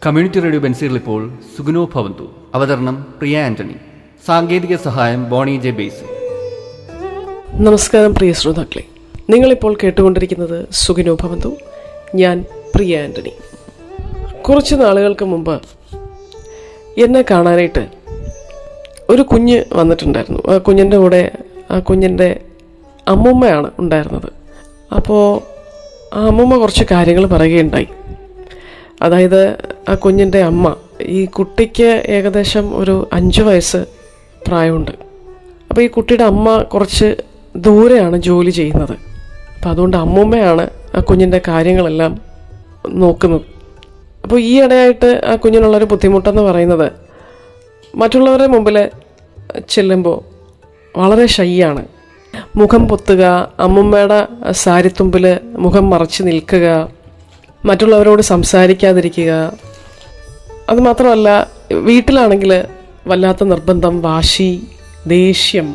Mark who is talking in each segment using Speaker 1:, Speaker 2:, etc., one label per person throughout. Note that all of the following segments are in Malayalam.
Speaker 1: കമ്മ്യൂണിറ്റി റേഡിയോ ബെൻസിൽ ഇപ്പോൾ സുഗുനോ ഭവന്തു. അവതരണം പ്രിയ ആന്റണി. സാങ്കേതിക സഹായം ബോണി ജെ ബേസ്.
Speaker 2: നമസ്കാരം പ്രിയ ശ്രോതാക്കളെ, നിങ്ങളിപ്പോൾ കേട്ടുകൊണ്ടിരിക്കുന്നത് സുഗുനോ ഭവന്തു. ഞാൻ പ്രിയ ആന്റണി. കുറച്ച് നാളുകൾക്ക് മുമ്പ് എന്നെ കാണാനായിട്ട് ഒരു കുഞ്ഞ് വന്നിട്ടുണ്ടായിരുന്നു. ആ കുഞ്ഞിൻ്റെ കൂടെ ആ കുഞ്ഞിൻ്റെ അമ്മൂമ്മയാണ് ഉണ്ടായിരുന്നത്. അപ്പോൾ ആ അമ്മൂമ്മ കുറച്ച് കാര്യങ്ങൾ പറയുകയുണ്ടായി. അതായത് ആ കുഞ്ഞിൻ്റെ അമ്മ, ഈ കുട്ടിക്ക് ഏകദേശം ഒരു 5 വയസ്സ് പ്രായമുണ്ട്. അപ്പോൾ ഈ കുട്ടിയുടെ അമ്മ കുറച്ച് ദൂരെയാണ് ജോലി ചെയ്യുന്നത്. അപ്പോൾ അതുകൊണ്ട് അമ്മൂമ്മയാണ് ആ കുഞ്ഞിൻ്റെ കാര്യങ്ങളെല്ലാം നോക്കുന്നത്. അപ്പോൾ ഈ ഇടയായിട്ട് ആ കുഞ്ഞിനുള്ളൊരു ബുദ്ധിമുട്ടെന്ന് പറയുന്നത്, മറ്റുള്ളവരുടെ മുമ്പിൽ ചെല്ലുമ്പോൾ വളരെ ഷൈയാണ്. മുഖം പൊത്തുക, അമ്മൂമ്മയുടെ സാരിത്തുമ്പിൽ മുഖം മറച്ച് നിൽക്കുക, മറ്റുള്ളവരോട് സംസാരിക്കാതിരിക്കുക. അതുമാത്രമല്ല, വീട്ടിലാണെങ്കിൽ വല്ലാത്ത നിർബന്ധം, വാശി, ദേഷ്യം,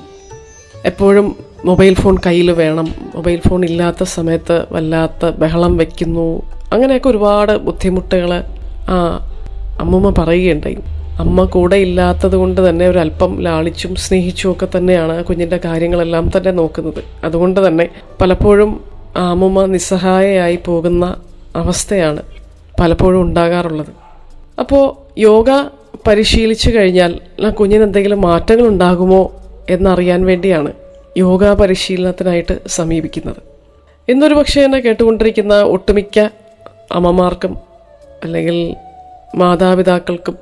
Speaker 2: എപ്പോഴും മൊബൈൽ ഫോൺ കയ്യിൽ വേണം, മൊബൈൽ ഫോൺ ഇല്ലാത്ത സമയത്ത് വല്ലാത്ത ബഹളം വയ്ക്കുന്നു. അങ്ങനെയൊക്കെ ഒരുപാട് ബുദ്ധിമുട്ടുകൾ ആ അമ്മൂമ്മ പറയുകയുണ്ടായി. അമ്മ കൂടെ ഇല്ലാത്തത് കൊണ്ട് തന്നെ ഒരല്പം ലാളിച്ചും സ്നേഹിച്ചും ഒക്കെ തന്നെയാണ് കുഞ്ഞിൻ്റെ കാര്യങ്ങളെല്ലാം തന്നെ നോക്കുന്നത്. അതുകൊണ്ട് തന്നെ പലപ്പോഴും ആ അമ്മൂമ്മ നിസ്സഹായയായി പോകുന്ന അവസ്ഥയാണ് പലപ്പോഴും ഉണ്ടാകാറുള്ളത്. അപ്പോൾ യോഗ പരിശീലിച്ചു കഴിഞ്ഞാൽ ആ കുഞ്ഞിന് എന്തെങ്കിലും മാറ്റങ്ങൾ ഉണ്ടാകുമോ എന്നറിയാൻ വേണ്ടിയാണ് യോഗ പരിശീലനത്തിനായിട്ട് സമീപിക്കുന്നത്. ഇന്നൊരു പക്ഷേ എന്നെ കേട്ടുകൊണ്ടിരിക്കുന്ന ഒട്ടുമിക്ക അമ്മമാർക്കും അല്ലെങ്കിൽ മാതാപിതാക്കൾക്കും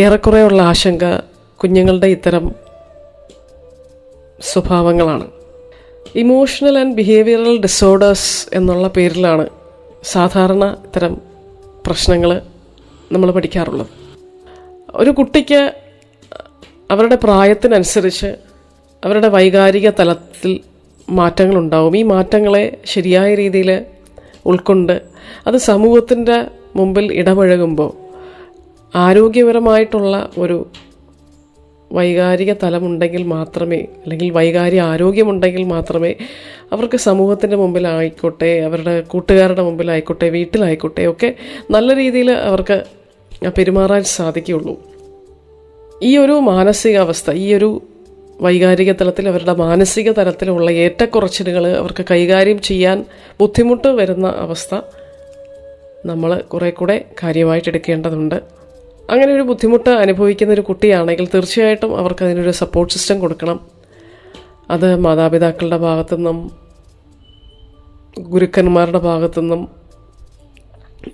Speaker 2: ഏറെക്കുറെയുള്ള ആശങ്ക കുഞ്ഞുങ്ങളുടെ ഇത്തരം സ്വഭാവങ്ങളാണ്. ഇമോഷണൽ ആൻഡ് ബിഹേവിയറൽ ഡിസോർഡേഴ്സ് എന്നുള്ള പേരിലാണ് സാധാരണ ഇത്തരം പ്രശ്നങ്ങൾ നമ്മൾ പഠിക്കാറുള്ളത്. ഒരു കുട്ടിക്ക് അവരുടെ പ്രായത്തിനനുസരിച്ച് അവരുടെ വൈകാരിക തലത്തിൽ മാറ്റങ്ങളുണ്ടാവും. ഈ മാറ്റങ്ങളെ ശരിയായ രീതിയിൽ ഉൾക്കൊണ്ട് അത് സമൂഹത്തിൻ്റെ മുമ്പിൽ ഇടപഴകുമ്പോൾ ആരോഗ്യപരമായിട്ടുള്ള ഒരു വൈകാരിക തലമുണ്ടെങ്കിൽ മാത്രമേ, അല്ലെങ്കിൽ വൈകാരിക ആരോഗ്യമുണ്ടെങ്കിൽ മാത്രമേ അവർക്ക് സമൂഹത്തിൻ്റെ മുമ്പിലായിക്കോട്ടെ, അവരുടെ കൂട്ടുകാരുടെ മുമ്പിലായിക്കോട്ടെ, വീട്ടിലായിക്കോട്ടെ ഒക്കെ നല്ല രീതിയിൽ അവർക്ക് പെരുമാറാൻ സാധിക്കുകയുള്ളൂ. ഈ ഒരു മാനസികാവസ്ഥ, ഈ ഒരു വൈകാരിക തലത്തിൽ അവരുടെ മാനസിക തലത്തിലുള്ള ഏറ്റക്കുറച്ചിലുകൾ അവർക്ക് കൈകാര്യം ചെയ്യാൻ ബുദ്ധിമുട്ട് വരുന്ന അവസ്ഥ നമ്മൾ കുറേ കൂടെ കാര്യമായിട്ട് എടുക്കേണ്ടതുണ്ട്. അങ്ങനെ ഒരു ബുദ്ധിമുട്ട് അനുഭവിക്കുന്ന ഒരു കുട്ടിയാണെങ്കിൽ തീർച്ചയായിട്ടും അവർക്ക് അതിനൊരു സപ്പോർട്ട് സിസ്റ്റം കൊടുക്കണം. അത് മാതാപിതാക്കളുടെ ഭാഗത്തുനിന്നും ഗുരുക്കന്മാരുടെ ഭാഗത്തുനിന്നും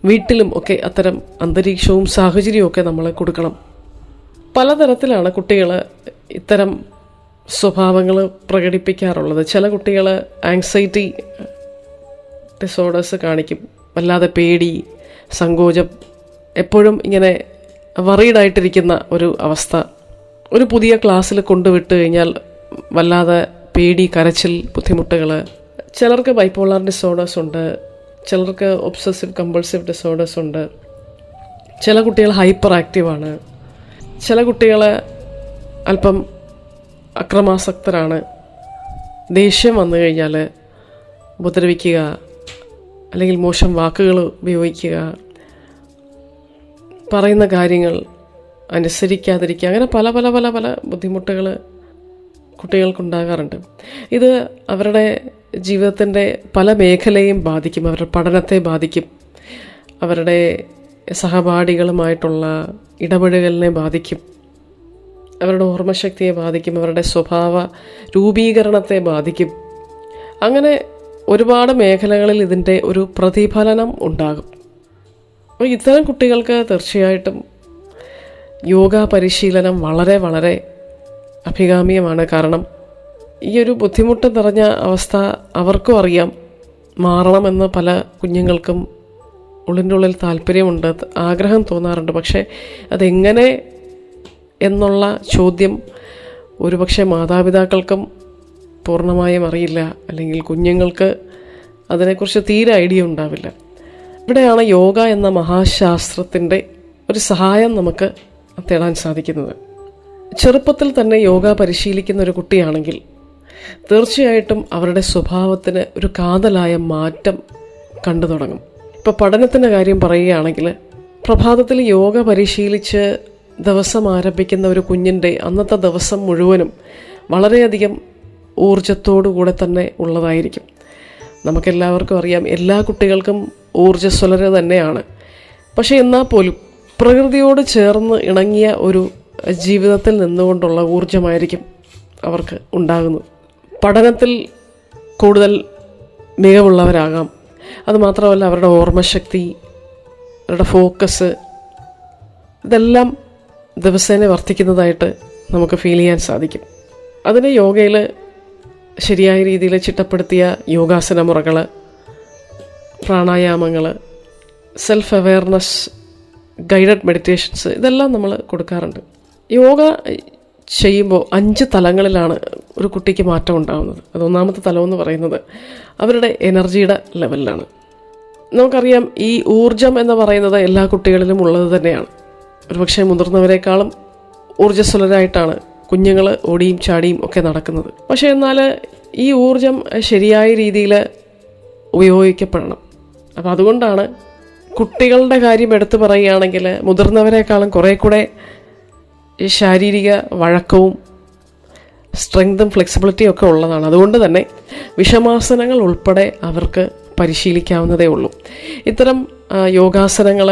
Speaker 2: വീട്ടിലും ഒക്കെ അത്തരം അന്തരീക്ഷവും സാഹചര്യവും ഒക്കെ നമ്മൾ കൊടുക്കണം. പലതരത്തിലാണ് കുട്ടികൾ ഇത്തരം സ്വഭാവങ്ങൾ പ്രകടിപ്പിക്കാറുള്ളത്. ചില കുട്ടികൾ ആങ്സൈറ്റി ഡിസോർഡേഴ്സ് കാണിക്കും. വല്ലാതെ പേടി, സങ്കോചം, എപ്പോഴും ഇങ്ങനെ വറീഡായിട്ടിരിക്കുന്ന ഒരു അവസ്ഥ. ഒരു പുതിയ ക്ലാസ്സിൽ കൊണ്ടുവിട്ട് കഴിഞ്ഞാൽ വല്ലാതെ പേടി, കരച്ചിൽ, ബുദ്ധിമുട്ടുകൾ. ചിലർക്ക് ബൈപ്പോളാർ ഡിസോർഡേഴ്സ് ഉണ്ട്, ചിലർക്ക് ഒബ്സസീവ് കമ്പൾസീവ് ഡിസോർഡേഴ്സ് ഉണ്ട്. ചില കുട്ടികൾ ഹൈപ്പർ ആക്റ്റീവാണ്, ചില കുട്ടികൾ അല്പം അക്രമാസക്തരാണ്. ദേഷ്യം വന്നു കഴിഞ്ഞാൽ ഉപദ്രവിക്കുക, അല്ലെങ്കിൽ മോശം വാക്കുകൾ ഉപയോഗിക്കുക, പറയുന്ന കാര്യങ്ങൾ അനുസരിക്കാതിരിക്കുക, അങ്ങനെ പല പല പല പല ബുദ്ധിമുട്ടുകൾ കുട്ടികൾക്കുണ്ടാകാറുണ്ട്. ഇത് അവരുടെ ജീവിതത്തിൻ്റെ പല മേഖലയും ബാധിക്കും. അവരുടെ പഠനത്തെ ബാധിക്കും, അവരുടെ സഹപാഠികളുമായിട്ടുള്ള ഇടപെടലിനെ ബാധിക്കും, അവരുടെ ഓർമ്മശക്തിയെ ബാധിക്കും, അവരുടെ സ്വഭാവ രൂപീകരണത്തെ ബാധിക്കും. അങ്ങനെ ഒരുപാട് മേഖലകളിൽ ഇതിൻ്റെ ഒരു പ്രതിഫലനം ഉണ്ടാകും. അപ്പോൾ ഇത്തരം കുട്ടികൾക്ക് തീർച്ചയായിട്ടും യോഗ പരിശീലനം വളരെ വളരെ അഭികാമ്യമാണ്. കാരണം ഈ ഒരു ബുദ്ധിമുട്ട് നിറഞ്ഞ അവസ്ഥ അവർക്കും അറിയാം. മാറണമെന്ന് പല കുഞ്ഞുങ്ങൾക്കും ഉള്ളിൻ്റെ ഉള്ളിൽ താല്പര്യമുണ്ട്, ആഗ്രഹം തോന്നാറുണ്ട്. പക്ഷേ അതെങ്ങനെ എന്നുള്ള ചോദ്യം ഒരുപക്ഷെ മാതാപിതാക്കൾക്കും പൂർണ്ണമായും അറിയില്ല, അല്ലെങ്കിൽ കുഞ്ഞുങ്ങൾക്ക് അതിനെക്കുറിച്ച് തീരെ ഐഡിയ ഉണ്ടാവില്ല. ഇവിടെയാണ് യോഗ എന്ന മഹാശാസ്ത്രത്തിൻ്റെ ഒരു സഹായം നമുക്ക് തേടാൻ സാധിക്കുന്നത്. ചെറുപ്പത്തിൽ തന്നെ യോഗ പരിശീലിക്കുന്ന ഒരു കുട്ടിയാണെങ്കിൽ തീർച്ചയായിട്ടും അവരുടെ സ്വഭാവത്തിന് ഒരു കാതലായ മാറ്റം കണ്ടു തുടങ്ങും. ഇപ്പോൾ പഠനത്തിൻ്റെ കാര്യം പറയുകയാണെങ്കിൽ പ്രഭാതത്തിൽ യോഗ പരിശീലിച്ച് ദിവസം ആരംഭിക്കുന്ന ഒരു കുഞ്ഞിൻ്റെ അന്നത്തെ ദിവസം മുഴുവനും വളരെയധികം ഊർജത്തോടുകൂടെ തന്നെ ഉള്ളതായിരിക്കും. നമുക്കെല്ലാവർക്കും അറിയാം, എല്ലാ കുട്ടികൾക്കും ഊർജ്ജസ്വലത തന്നെയാണ്. പക്ഷേ എന്നാൽ പോലും പ്രകൃതിയോട് ചേർന്ന് ഇണങ്ങിയ ഒരു ജീവിതത്തിൽ നിന്നുകൊണ്ടുള്ള ഊർജമായിരിക്കും അവർക്ക് ഉണ്ടാകുന്നത്. പഠനത്തിൽ കൂടുതൽ മികവുള്ളവരാകാം. അതുമാത്രമല്ല, അവരുടെ ഓർമ്മശക്തി, അവരുടെ ഫോക്കസ്, ഇതെല്ലാം ദിവസേന വർദ്ധിക്കുന്നതായിട്ട് നമുക്ക് ഫീൽ ചെയ്യാൻ സാധിക്കും. അതിന് യോഗയിൽ ശരിയായ രീതിയിൽ ചിട്ടപ്പെടുത്തിയ യോഗാസന മുറകൾ, പ്രാണായാമങ്ങൾ, സെൽഫ് അവെയർനെസ്, ഗൈഡഡ് മെഡിറ്റേഷൻസ്, ഇതെല്ലാം നമ്മൾ കൊടുക്കാറുണ്ട്. യോഗ ചെയ്യുമ്പോൾ 5 തലങ്ങളിലാണ് ഒരു കുട്ടിക്ക് മാറ്റം ഉണ്ടാകുന്നത്. അത് ഒന്നാമത്തെ തലമെന്ന് പറയുന്നത് അവരുടെ എനർജിയുടെ ലെവലിലാണ്. നമുക്കറിയാം, ഈ ഊർജം എന്ന് പറയുന്നത് എല്ലാ കുട്ടികളിലും ഉള്ളത് തന്നെയാണ്. ഒരുപക്ഷെ മുതിർന്നവരെക്കാളും ഊർജ്ജസ്വലരായിട്ടാണ് കുഞ്ഞുങ്ങൾ ഓടിയും ചാടിയും ഒക്കെ നടക്കുന്നത്. പക്ഷേ എന്നാൽ ഈ ഊർജം ശരിയായ രീതിയിൽ ഉപയോഗിക്കപ്പെടണം. അപ്പോൾ അതുകൊണ്ടാണ് കുട്ടികളുടെ കാര്യം എടുത്തു പറയുകയാണെങ്കിൽ മുതിർന്നവരെക്കാളും കുറേ കൂടെ ഈ ശാരീരിക വഴക്കവും സ്ട്രെങ്തും ഫ്ലെക്സിബിലിറ്റിയും ഒക്കെ ഉള്ളതാണ്. അതുകൊണ്ട് തന്നെ വിഷമാസനങ്ങൾ ഉൾപ്പെടെ അവർക്ക് പരിശീലിക്കാവുന്നതേ ഉള്ളൂ. ഇത്തരം യോഗാസനങ്ങൾ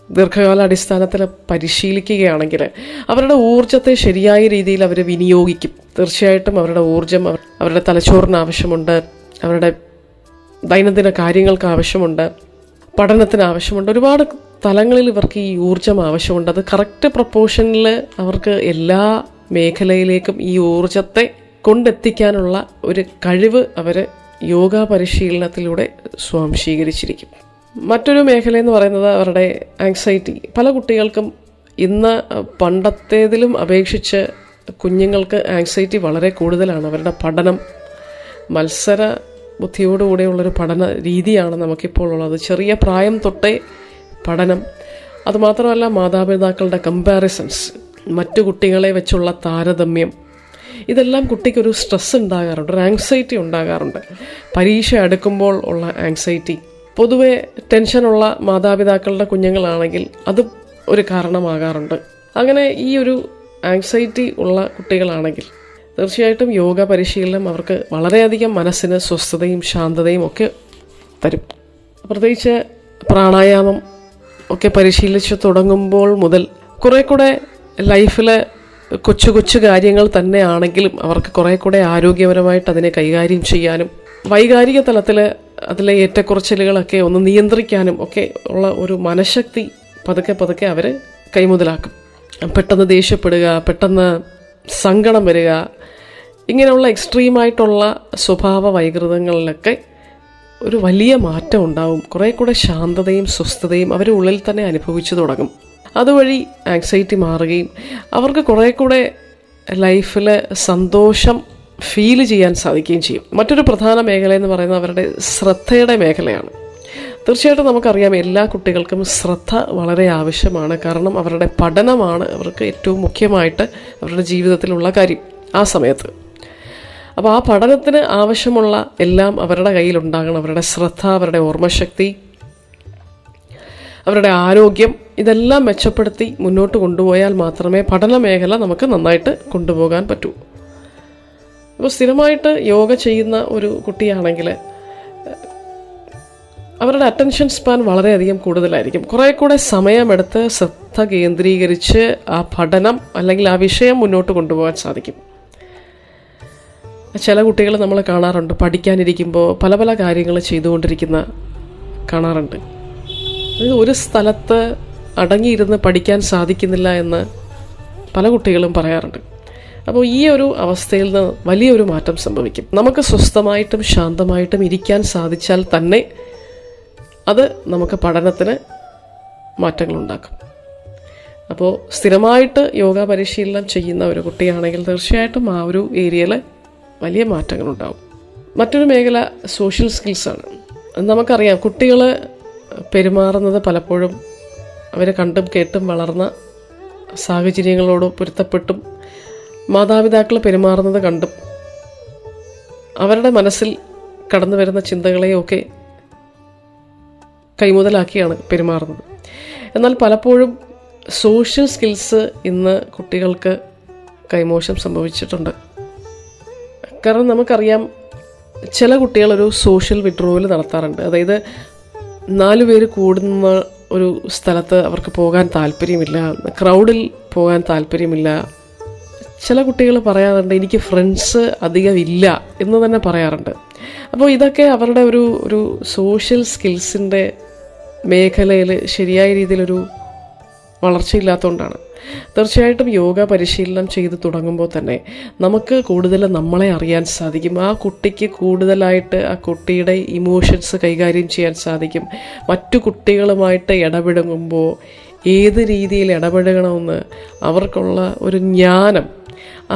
Speaker 2: ദീർഘകാല അടിസ്ഥാനത്തിൽ പരിശീലിക്കുകയാണെങ്കിൽ അവരുടെ ഊർജ്ജത്തെ ശരിയായ രീതിയിൽ അവർ വിനിയോഗിക്കും. തീർച്ചയായിട്ടും അവരുടെ ഊർജ്ജം അവരുടെ തലച്ചോറിന് ആവശ്യമുണ്ട്, അവരുടെ ദൈനംദിന കാര്യങ്ങൾക്ക് ആവശ്യമുണ്ട്, പഠനത്തിന് ആവശ്യമുണ്ട്. ഒരുപാട് തലങ്ങളിൽ ഇവർക്ക് ഈ ഊർജ്ജം ആവശ്യമുണ്ട്. അത് കറക്റ്റ് പ്രൊപ്പോർഷനിൽ അവർക്ക് എല്ലാ മേഖലയിലേക്കും ഈ ഊർജ്ജത്തെ കൊണ്ടെത്തിക്കാനുള്ള ഒരു കഴിവ് അവർ യോഗ പരിശീലനത്തിലൂടെ സ്വാംശീകരിച്ചിരിക്കും. മറ്റൊരു മേഖല എന്ന് പറയുന്നത് അവരുടെ ആങ്സൈറ്റി. പല കുട്ടികൾക്കും ഇന്ന് പണ്ടത്തേതിലും അപേക്ഷിച്ച് കുഞ്ഞുങ്ങൾക്ക് ആങ്സൈറ്റി വളരെ കൂടുതലാണ്. അവരുടെ പഠനം, മത്സര ബുദ്ധിയോടുകൂടെയുള്ളൊരു പഠന രീതിയാണ് നമുക്കിപ്പോൾ ഉള്ളത്. ചെറിയ പ്രായം തൊട്ടേ പഠനം. അതുമാത്രമല്ല, മാതാപിതാക്കളുടെ കമ്പാരിസൺസ്, മറ്റു കുട്ടികളെ വെച്ചുള്ള താരതമ്യം, ഇതെല്ലാം കുട്ടിക്കൊരു സ്ട്രെസ് ഉണ്ടാകാറുണ്ട്, ഒരു ആങ്സൈറ്റി ഉണ്ടാകാറുണ്ട്. പരീക്ഷ അടുക്കുമ്പോൾ ഉള്ള ആങ്സൈറ്റി. പൊതുവെ ടെൻഷനുള്ള മാതാപിതാക്കളുടെ കുഞ്ഞുങ്ങളാണെങ്കിൽ അത് ഒരു കാരണമാകാറുണ്ട്. അങ്ങനെ ഈ ഒരു ആങ്സൈറ്റി ഉള്ള കുട്ടികളാണെങ്കിൽ തീർച്ചയായിട്ടും യോഗ പരിശീലനം അവർക്ക് വളരെയധികം മനസ്സിന് സ്വസ്ഥതയും ശാന്തതയും ഒക്കെ തരും. പ്രത്യേകിച്ച് പ്രാണായാമം ഒക്കെ പരിശീലിച്ച് തുടങ്ങുമ്പോൾ മുതൽ കുറേ കൂടെ ലൈഫിലെ കൊച്ചു കൊച്ചു കാര്യങ്ങൾ തന്നെയാണെങ്കിലും അവർക്ക് കുറേ കൂടെ ആരോഗ്യപരമായിട്ട് അതിനെ കൈകാര്യം ചെയ്യാനും വൈകാരിക തലത്തിൽ അതിലെ ഏറ്റക്കുറച്ചിലുകളൊക്കെ ഒന്ന് നിയന്ത്രിക്കാനും ഒക്കെ ഉള്ള ഒരു മനഃശക്തി പതുക്കെ പതുക്കെ അവർ കൈമുതലാക്കും. പെട്ടെന്ന് ദേഷ്യപ്പെടുക, പെട്ടെന്ന് സങ്കടം വരിക, ഇങ്ങനെയുള്ള എക്സ്ട്രീമായിട്ടുള്ള സ്വഭാവ വൈകൃതങ്ങളിലൊക്കെ ഒരു വലിയ മാറ്റം ഉണ്ടാവും. കുറേ കൂടെ ശാന്തതയും സ്വസ്ഥതയും അവർ ഉള്ളിൽ തന്നെ അനുഭവിച്ചു തുടങ്ങും. അതുവഴി ആങ്സൈറ്റി മാറുകയും അവർക്ക് കുറേ കൂടെ ലൈഫിൽ സന്തോഷം ഫീൽ ചെയ്യാൻ സാധിക്കുകയും ചെയ്യും. മറ്റൊരു പ്രധാന മേഖല എന്ന് പറയുന്നത് അവരുടെ ശ്രദ്ധയുടെ മേഖലയാണ്. തീർച്ചയായിട്ടും നമുക്കറിയാം, എല്ലാ കുട്ടികൾക്കും ശ്രദ്ധ വളരെ ആവശ്യമാണ്. കാരണം അവരുടെ പഠനമാണ് അവർക്ക് ഏറ്റവും മുഖ്യമായിട്ട് അവരുടെ ജീവിതത്തിലുള്ള കാര്യം ആ സമയത്ത്. അപ്പോൾ ആ പഠനത്തിന് ആവശ്യമുള്ള എല്ലാം അവരുടെ കയ്യിലുണ്ടാകണം. അവരുടെ ശ്രദ്ധ, അവരുടെ ഓർമ്മശക്തി, അവരുടെ ആരോഗ്യം, ഇതെല്ലാം മെച്ചപ്പെടുത്തി മുന്നോട്ട് കൊണ്ടുപോയാൽ മാത്രമേ പഠന മേഖല നമുക്ക് നന്നായിട്ട് കൊണ്ടുപോകാൻ പറ്റൂ. അപ്പോൾ സ്ഥിരമായിട്ട് യോഗ ചെയ്യുന്ന ഒരു കുട്ടിയാണെങ്കിൽ അവരുടെ അറ്റൻഷൻ സ്പാൻ വളരെയധികം കൂടുതലായിരിക്കും. കുറേ കൂടെ സമയമെടുത്ത് ശ്രദ്ധ കേന്ദ്രീകരിച്ച് ആ പഠനം അല്ലെങ്കിൽ ആ വിഷയം മുന്നോട്ട് കൊണ്ടുപോകാൻ സാധിക്കും. ചില കുട്ടികൾ നമ്മൾ കാണാറുണ്ട്, പഠിക്കാനിരിക്കുമ്പോൾ പല പല കാര്യങ്ങൾ ചെയ്തുകൊണ്ടിരിക്കുന്ന കാണാറുണ്ട്. ഒരു സ്ഥലത്ത് അടങ്ങിയിരുന്ന് പഠിക്കാൻ സാധിക്കുന്നില്ല എന്ന് പല കുട്ടികളും പറയാറുണ്ട്. അപ്പോൾ ഈ ഒരു അവസ്ഥയിൽ നിന്ന് വലിയൊരു മാറ്റം സംഭവിക്കും. നമുക്ക് സ്വസ്ഥമായിട്ടും ശാന്തമായിട്ടും ഇരിക്കാൻ സാധിച്ചാൽ തന്നെ അത് നമുക്ക് പഠനത്തിന് മാറ്റങ്ങളുണ്ടാക്കും. അപ്പോൾ സ്ഥിരമായിട്ട് യോഗ പരിശീലനം ചെയ്യുന്ന ഒരു കുട്ടിയാണെങ്കിൽ തീർച്ചയായിട്ടും ആ ഒരു ഏരിയയിൽ വലിയ മാറ്റങ്ങളുണ്ടാവും. മറ്റൊരു മേഖല സോഷ്യൽ സ്കിൽസാണ്. നമുക്കറിയാം, കുട്ടികൾ പെരുമാറുന്നത് പലപ്പോഴും അവർ കണ്ടും കേട്ടും വളർന്ന സാഹചര്യങ്ങളോട് പൊരുത്തപ്പെട്ടും മാതാപിതാക്കൾ പെരുമാറുന്നത് കണ്ടും അവരുടെ മനസ്സിൽ കടന്നു വരുന്ന ചിന്തകളെയൊക്കെ കൈമുതലാക്കിയാണ് പെരുമാറുന്നത്. എന്നാൽ പലപ്പോഴും സോഷ്യൽ സ്കിൽസ് ഇന്ന് കുട്ടികൾക്ക് കൈമോശം സംഭവിച്ചിട്ടുണ്ട്. കാരണം നമുക്കറിയാം, ചില കുട്ടികളൊരു സോഷ്യൽ വിഡ്രോവൽ നടത്താറുണ്ട്. അതായത് 4 പേര് കൂടുന്ന ഒരു സ്ഥലത്ത് അവർക്ക് പോകാൻ താല്പര്യമില്ല, ക്രൗഡിൽ പോകാൻ താല്പര്യമില്ല. ചില കുട്ടികൾ പറയാറുണ്ട്, എനിക്ക് ഫ്രണ്ട്സ് അധികം ഇല്ല എന്ന് തന്നെ പറയാറുണ്ട്. അപ്പോൾ ഇതൊക്കെ അവരുടെ ഒരു സോഷ്യൽ സ്കിൽസിൻ്റെ മേഖലയിൽ ശരിയായ രീതിയിലൊരു വളർച്ചയില്ലാത്തതുകൊണ്ടാണ്. തീർച്ചയായിട്ടും യോഗ പരിശീലനം ചെയ്ത് തുടങ്ങുമ്പോൾ തന്നെ നമുക്ക് കൂടുതൽ നമ്മളെ അറിയാൻ സാധിക്കും. ആ കുട്ടിക്ക് കൂടുതലായിട്ട് ആ കുട്ടിയുടെ ഇമോഷൻസ് കൈകാര്യം ചെയ്യാൻ സാധിക്കും. മറ്റു കുട്ടികളുമായിട്ട് ഇടപെടുമ്പോൾ ഏത് രീതിയിൽ ഇടപെടണമെന്ന് അവർക്കുള്ള ഒരു ജ്ഞാനം,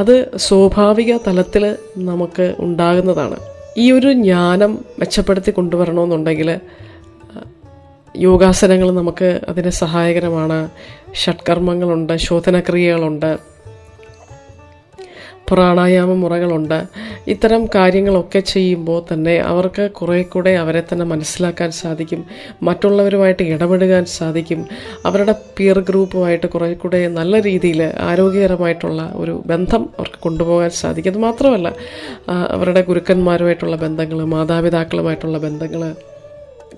Speaker 2: അത് സ്വാഭാവിക തലത്തിൽ നമുക്ക് ഉണ്ടാകുന്നതാണ്. ഈ ഒരു ജ്ഞാനം മെച്ചപ്പെടുത്തി കൊണ്ടുവരണമെന്നുണ്ടെങ്കിൽ യോഗാസനങ്ങൾ നമുക്ക് അതിന് സഹായകരമാണ്. ഷഡ്കർമ്മങ്ങളുണ്ട്, ശോധനക്രിയകളുണ്ട്, പ്രാണായാമ മുറകളുണ്ട്. ഇത്തരം കാര്യങ്ങളൊക്കെ ചെയ്യുമ്പോൾ തന്നെ അവർക്ക് കുറേ കൂടെ അവരെ തന്നെ മനസ്സിലാക്കാൻ സാധിക്കും, മറ്റുള്ളവരുമായിട്ട് ഇടപെടുവാൻ സാധിക്കും, അവരുടെ പിയർ ഗ്രൂപ്പുമായിട്ട് കുറേ കൂടെ നല്ല രീതിയിൽ ആരോഗ്യകരമായിട്ടുള്ള ഒരു ബന്ധം അവർക്ക് കൊണ്ടുപോകാൻ സാധിക്കും. അത് മാത്രമല്ല, അവരുടെ ഗുരുക്കന്മാരുമായിട്ടുള്ള ബന്ധങ്ങൾ, മാതാപിതാക്കളുമായിട്ടുള്ള ബന്ധങ്ങൾ,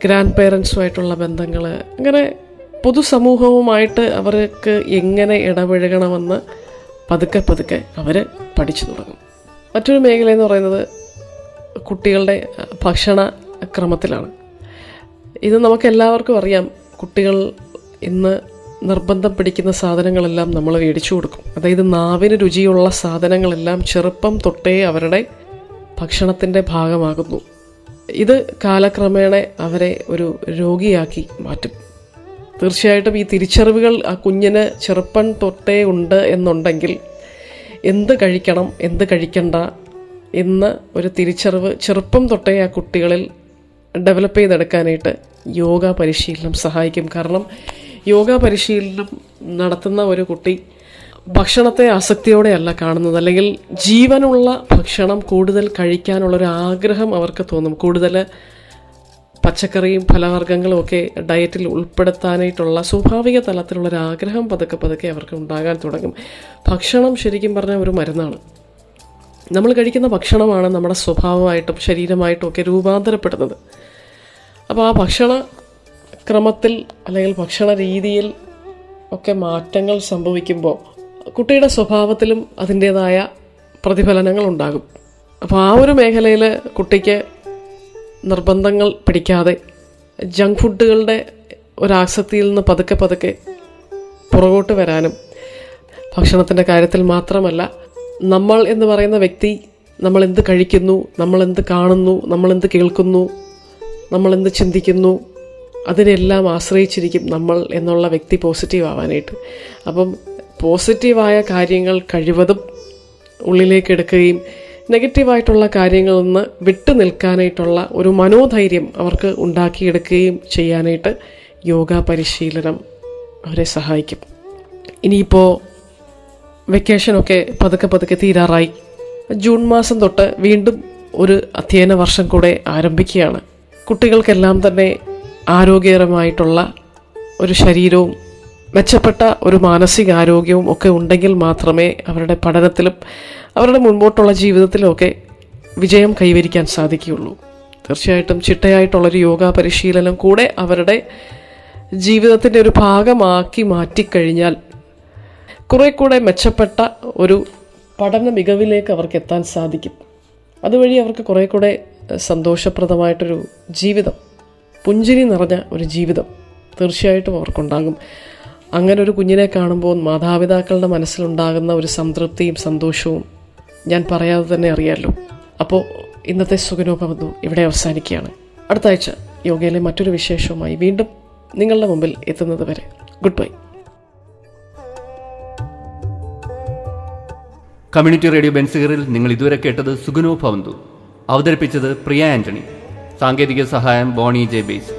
Speaker 2: ഗ്രാൻഡ് പേരൻസുമായിട്ടുള്ള ബന്ധങ്ങൾ, അങ്ങനെ പൊതുസമൂഹവുമായിട്ട് അവർക്ക് എങ്ങനെ ഇടപഴകണമെന്ന് പതുക്കെ അവർ പഠിച്ചു തുടങ്ങും. മറ്റൊരു മേഖല എന്ന് പറയുന്നത് കുട്ടികളുടെ ഭക്ഷണ ക്രമത്തിലാണ്. ഇത് നമുക്കെല്ലാവർക്കും അറിയാം. കുട്ടികൾ ഇന്ന് നിർബന്ധം പിടിക്കുന്ന സാധനങ്ങളെല്ലാം നമ്മൾ മേടിച്ചു കൊടുക്കും. അതായത് നാവിന് രുചിയുള്ള സാധനങ്ങളെല്ലാം ചെറുപ്പം തൊട്ടേ അവരുടെ ഭക്ഷണത്തിൻ്റെ ഭാഗമാകുന്നു. ഇത് കാലക്രമേണ അവരെ ഒരു രോഗിയാക്കി മാറ്റും. തീർച്ചയായിട്ടും ഈ തിരിച്ചറിവുകൾ ആ കുഞ്ഞിന് ചെറുപ്പം തൊട്ടേ ഉണ്ട് എന്നുണ്ടെങ്കിൽ എന്ത് കഴിക്കണം, എന്ത് കഴിക്കണ്ട എന്ന് ഒരു തിരിച്ചറിവ് ചെറുപ്പം തൊട്ടേ ആ കുട്ടികളിൽ ഡെവലപ്പ് ചെയ്തെടുക്കാനായിട്ട് യോഗ പരിശീലനം സഹായിക്കും. കാരണം യോഗ പരിശീലനം നടത്തുന്ന ഒരു കുട്ടി ഭക്ഷണത്തെ ആസക്തിയോടെയല്ല കാണുന്നത്, അല്ലെങ്കിൽ ജീവനുള്ള ഭക്ഷണം കൂടുതൽ കഴിക്കാനുള്ളൊരു ആഗ്രഹം അവർക്ക് തോന്നും. കൂടുതൽ പച്ചക്കറിയും ഫലവർഗ്ഗങ്ങളും ഒക്കെ ഡയറ്റിൽ ഉൾപ്പെടുത്താനായിട്ടുള്ള സ്വാഭാവിക തലത്തിലുള്ളൊരാഗ്രഹം പതുക്കെ അവർക്ക് ഉണ്ടാകാൻ തുടങ്ങും. ഭക്ഷണം ശരിക്കും പറഞ്ഞാൽ ഒരു മരുന്നാണ്. നമ്മൾ കഴിക്കുന്ന ഭക്ഷണമാണ് നമ്മുടെ സ്വഭാവമായിട്ടും ശരീരമായിട്ടും ഒക്കെ രൂപാന്തരപ്പെടുന്നത്. അപ്പോൾ ആ ഭക്ഷണ ക്രമത്തിൽ അല്ലെങ്കിൽ ഭക്ഷണ രീതിയിൽ ഒക്കെ മാറ്റങ്ങൾ സംഭവിക്കുമ്പോൾ കുട്ടിയുടെ സ്വഭാവത്തിലും അതിൻ്റേതായ പ്രതിഫലനങ്ങൾ ഉണ്ടാകും. അപ്പോൾ ആ ഒരു മേഖലയിൽ കുട്ടിക്ക് നിർബന്ധങ്ങൾ പിടിക്കാതെ ജങ്ക് ഫുഡുകളുടെ ഒരാസക്തിയിൽ നിന്ന് പതുക്കെ പുറകോട്ട് വരാനും, ഭക്ഷണത്തിൻ്റെ കാര്യത്തിൽ മാത്രമല്ല, നമ്മൾ എന്ന് പറയുന്ന വ്യക്തി നമ്മൾ എന്ത് കഴിക്കുന്നു, നമ്മൾ എന്ത് കാണുന്നു, നമ്മൾ എന്ത് കേൾക്കുന്നു, നമ്മൾ എന്ത് ചിന്തിക്കുന്നു, അതിനെല്ലാം ആശ്രയിച്ചിരിക്കും നമ്മൾ എന്നുള്ള വ്യക്തി പോസിറ്റീവ് ആവാനായിട്ട്. അപ്പം പോസിറ്റീവായ കാര്യങ്ങൾ കഴിവതും ഉള്ളിലേക്ക് എടുക്കുകയും നെഗറ്റീവായിട്ടുള്ള കാര്യങ്ങളിൽ നിന്ന് വിട്ടു നിൽക്കാനായിട്ടുള്ള ഒരു മനോധൈര്യം അവർക്ക് ഉണ്ടാക്കിയെടുക്കുകയും ചെയ്യാനായിട്ട് യോഗ പരിശീലനം അവരെ സഹായിക്കും. ഇനിയിപ്പോൾ വെക്കേഷനൊക്കെ പതുക്കെ തീരാറായി. ജൂൺ മാസം തൊട്ട് വീണ്ടും ഒരു അധ്യയന വർഷം കൂടെ ആരംഭിക്കുകയാണ്. കുട്ടികൾക്കെല്ലാം തന്നെ ആരോഗ്യകരമായിട്ടുള്ള ഒരു ശരീരവും മെച്ചപ്പെട്ട ഒരു മാനസികാരോഗ്യവും ഒക്കെ ഉണ്ടെങ്കിൽ മാത്രമേ അവരുടെ പഠനത്തിലും അവരുടെ മുൻപോട്ടുള്ള ജീവിതത്തിലുമൊക്കെ വിജയം കൈവരിക്കാൻ സാധിക്കുകയുള്ളൂ. തീർച്ചയായിട്ടും ചിട്ടയായിട്ടുള്ളൊരു യോഗ പരിശീലനം കൂടെ അവരുടെ ജീവിതത്തിൻ്റെ ഒരു ഭാഗമാക്കി മാറ്റിക്കഴിഞ്ഞാൽ കുറെ കൂടെ മെച്ചപ്പെട്ട ഒരു പഠന മികവിലേക്ക് അവർക്ക് എത്താൻ സാധിക്കും. അതുവഴി അവർക്ക് കുറെ കൂടെ സന്തോഷപ്രദമായിട്ടൊരു ജീവിതം, പുഞ്ചിരി നിറഞ്ഞ ഒരു ജീവിതം തീർച്ചയായിട്ടും അവർക്കുണ്ടാകും. അങ്ങനെ ഒരു കുഞ്ഞിനെ കാണുമ്പോൾ മാതാപിതാക്കളുടെ മനസ്സിലുണ്ടാകുന്ന ഒരു സംതൃപ്തിയും സന്തോഷവും ഞാൻ പറയാതെ തന്നെ അറിയാമല്ലോ. അപ്പോൾ ഇന്നത്തെ സുഖനോഭവന്നു ഇവിടെ അവസാനിക്കുകയാണ്. അടുത്ത ആഴ്ച യോഗയിലെ മറ്റൊരു വിശേഷവുമായി വീണ്ടും നിങ്ങളുടെ മുമ്പിൽ എത്തുന്നത് വരെ ഗുഡ് ബൈ.
Speaker 1: കമ്മ്യൂണിറ്റി റേഡിയോ ബെൻസിഗറിൽ നിങ്ങൾ ഇതുവരെ കേട്ടത് സുഖനോ ഭവന്തു. അവതരിപ്പിച്ചത് പ്രിയ ആന്റണി. സാങ്കേതിക സഹായം ബോണി ജെ ബേസ്.